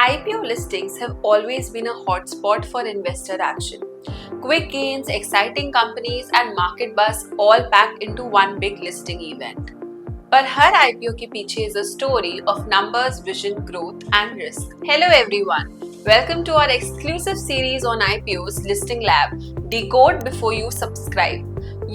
IPO listings have always been a hotspot for investor action. Quick gains, exciting companies, and market buzz all packed into one big listing event. पर हर IPO के पीछे is a story of numbers, vision, growth, and risk. Hello everyone. Welcome to our exclusive series on IPOs Listing Lab, Decode Before You Subscribe.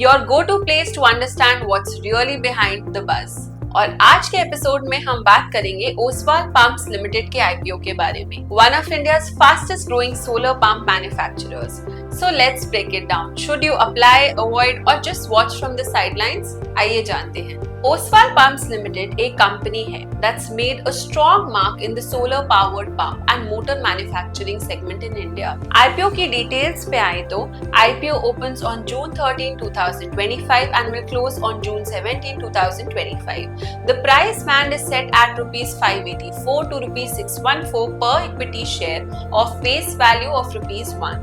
Your go-to place to understand what's really behind the buzz. और आज के episode में हम बात करेंगे Oswal pumps limited के IPO के बारे में, one of India's fastest growing solar pump manufacturers. So let's break it down. Should you apply, avoid or just watch from the sidelines? आइए जानते हैं. ओसवाल पंप्स लिमिटेड एक कंपनी है that's made a strong mark in the solar powered pump and motor manufacturing segment in India. IPO की details पे आए तो IPO opens on June 13, 2025 and will close on June 17, 2025. The price band is set at rupees 584 to rupees 614 per equity share of face value of rupees 1.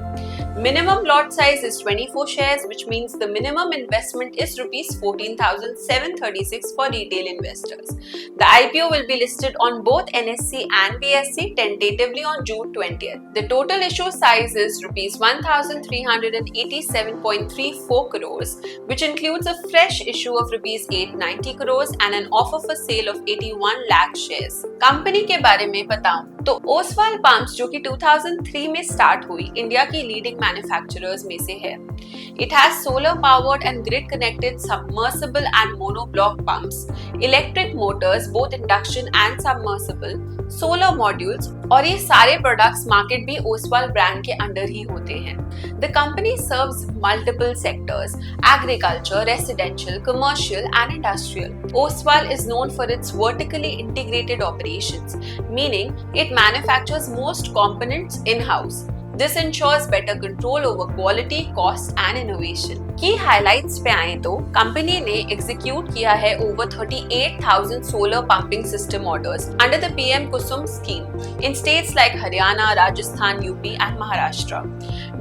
Minimum lot size is 24 shares, which means the minimum investment is rupees 14,736 for retail investors. The IPO will be listed on both NSE and BSE tentatively on June 20th. The total issue size is rupees 1,387.34 crores, which includes a fresh issue of rupees 890 crores and an offer for sale of 81 lakh shares. Company के बारे में बताऊं तो Oswal pumps जो कि 2003 में start हुई, India की लीडिंग मैन्युफैक्चरर्स में से है. It has solar powered and grid connected submersible and monoblock pumps, electric motors both induction and submersible, solar modules और ये सारे प्रोडक्ट्स मार्केट भी ओसवाल ब्रांड के अंडर ही होते हैं. The company serves multiple sectors: agriculture, residential, commercial and industrial. Oswal is known for its vertically integrated operations, meaning it manufactures most components in-house. This ensures better control over quality, cost and innovation. Key highlights पे आए तो company ने execute किया है over 38,000 solar pumping system orders under the PM Kusum scheme in states like Haryana, Rajasthan, UP and Maharashtra.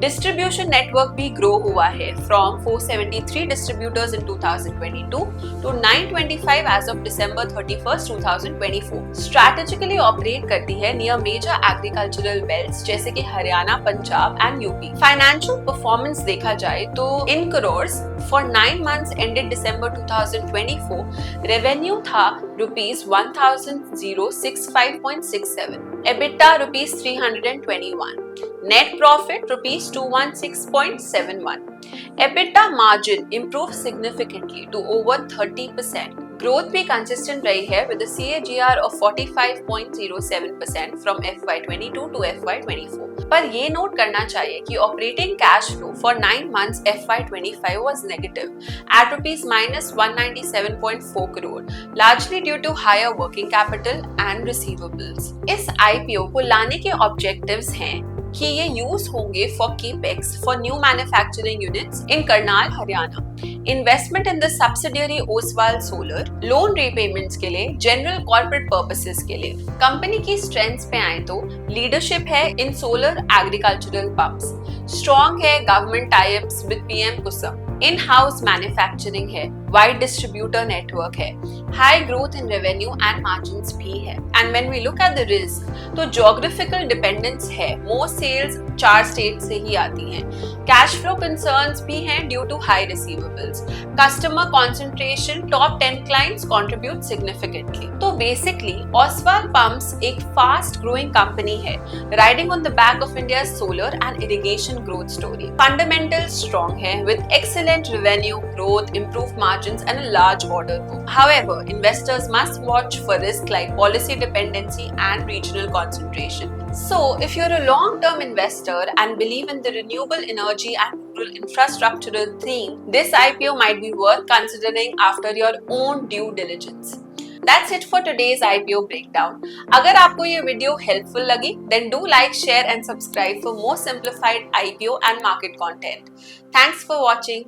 Distribution network भी grow हुआ है from 473 distributors in 2022 to 925 as of December 31st, 2024. Strategically operate करती है near major agricultural belts जैसे कि Haryana, Punjab and UP. Financial performance देखा जाए तो in crores for 9 months ended December 2024 revenue था rupees 1065.67, EBITDA rupees 321, net profit rupees 216.71. EBITDA margin improved significantly to over 30%. Growth भी consistent रही है with a CAGR of 45.07% from FY22 to FY24. पर ये note करना चाहिए कि operating cash flow for 9 months FY25 was negative at rupees -197.4 crore, largely due to higher working capital and receivables. इस IPO को लाने के ऑब्जेक्टिव्स हैं कि ये यूज होंगे for capex for new manufacturing units in Karnal, Haryana, investment in the subsidiary Oswal solar, loan repayments के लिए, जनरल कॉर्पोरेट पर्पसेस के लिए. कंपनी की स्ट्रेंथ्स पे आए तो लीडरशिप है in solar agricultural pumps, strong है government tie-ups with PM Kusum, in house manufacturing है, वाइड डिस्ट्रीब्यूटर नेटवर्क है, high growth in revenue and margins भी है. And when we look at the risk तो ज्योग्राफिकल डिपेंडेंस है, most sales 4 state से ही आती हैं. कैश फ्लो कंसर्न्स भी हैं due to high receivables. Customer concentration, top 10 clients contribute significantly. तो बेसिकली ओसवाल पंप्स एक फास्ट ग्रोइंग कंपनी है riding on the back of India's solar and irrigation growth story. Fundamentals strong है with excellent revenue growth, improved margins and a large order book. However, investors must watch for risks like policy dependency and regional concentration. So, if you're a long-term investor and believe in the renewable energy and rural infrastructural theme, this IPO might be worth considering after your own due diligence. That's it for today's IPO breakdown. अगर आपको ये video helpful लगी, then do like, share and subscribe for more simplified IPO and market content. Thanks for watching.